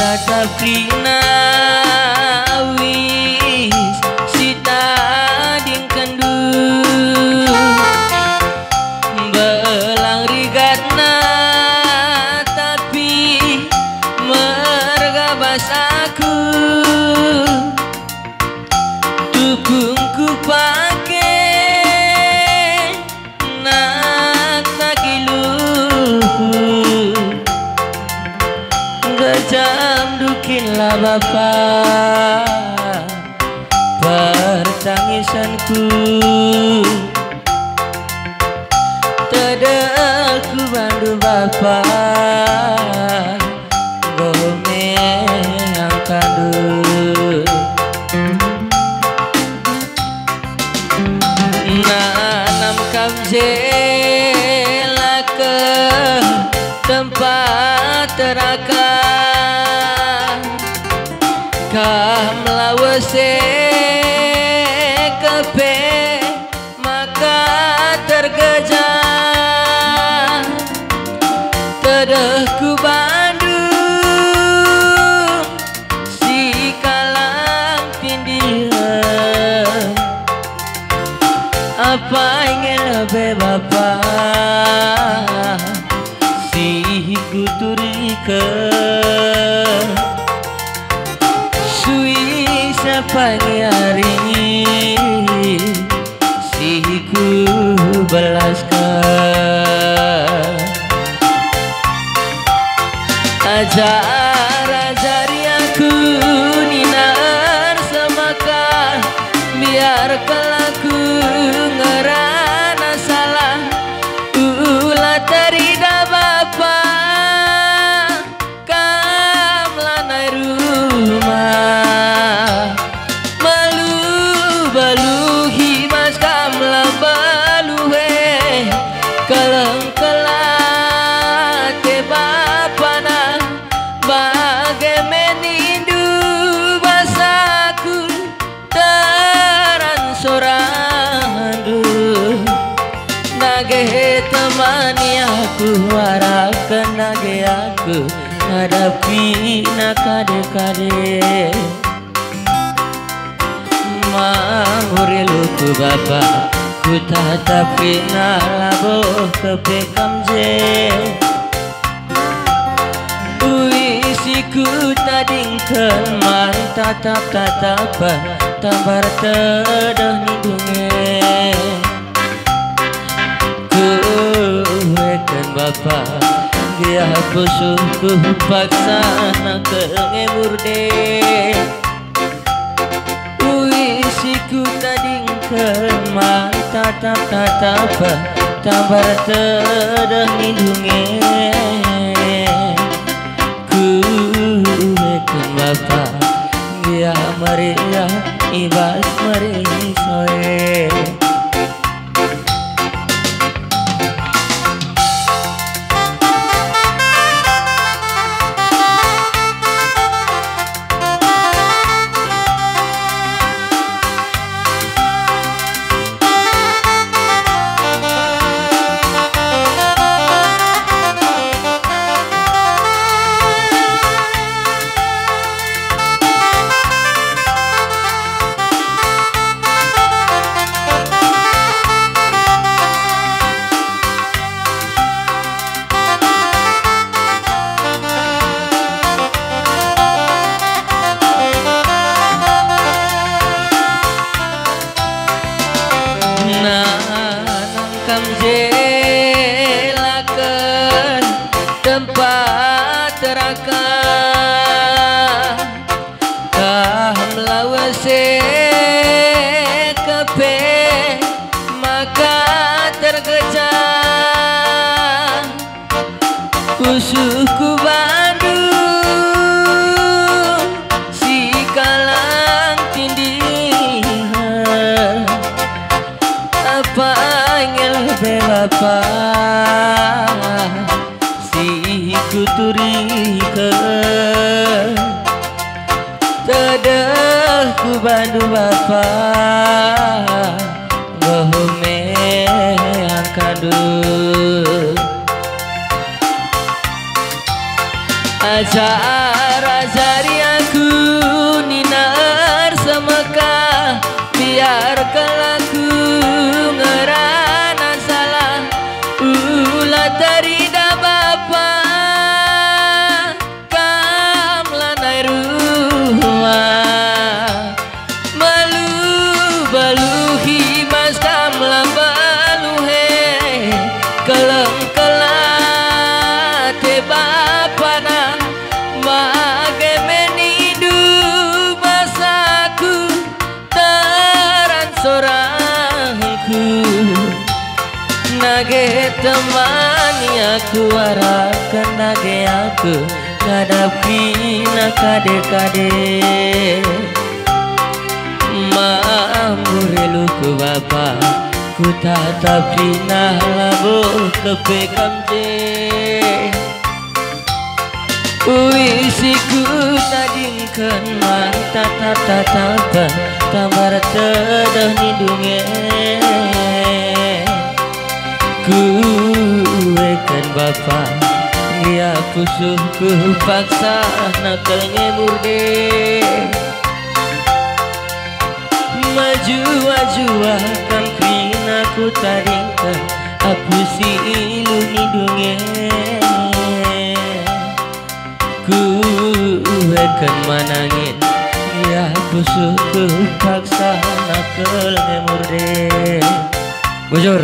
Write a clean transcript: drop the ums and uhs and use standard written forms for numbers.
tatap wis sita dingkendu belang rigatna tapi mergabas aku tukungku pake nak takiluku gajam dukinlah bapak pertangisanku tadaku bandu bapak gome angkadu nanam kamjela ke tempat teraka kam lawase kepe maka tergejah tedehku Bandung si kalang tindihan apa ingin lebih bapak si kuturika sui sapagi hari si ku belaskan ajar-ajari aku ninar semaka biar kelaku ngerana salah ulah terida bapak kam lanai rumah malu baluhi mas kam baluhe kaleng kelate bapana bagai menindu basaku teran sorandu nage temani aku warakan nage aku hadapi nakade-kade manguri luku bapak ku tatapi nalabo kepekamje uisiku tadingkan man tatap-tatapan tambar tedah nidunge kuwekan bapak dia pusuhku paksa nak ngemurde uisiku tadingkan man tatap-tatapan tambar tedah nidunge kuwekan bapak dia Maria ibas Maria soe kamjelakan tempat teraka kaham lawase kepe maka tergejah usuhku Bandung si kalang tindihan apa ingin lebih bapak si kuturika tedehku bandu bapak gohome angkadu Jari aku ninar semeka biar kelaku ngerana salah ulah dari da bapa kam lanai rumah malu baluhi mas kam lambaluhe keleng kelate bapana mage menidu basaku taran sorangku nage temani aku arahkan nage aku ngadapi nakade-kade maamure ku bapa ku tatap pinah labo kepekamje Uisiku tadingkan mata tatapan tambar tedah nidunge kuekan bapa dia pusuhku paksa nakal ngemurde maju-maju kampin aku tadingkan aku si ilu nidunge kuekan manangin ya pusuhku paksa nakal ngemurde bujur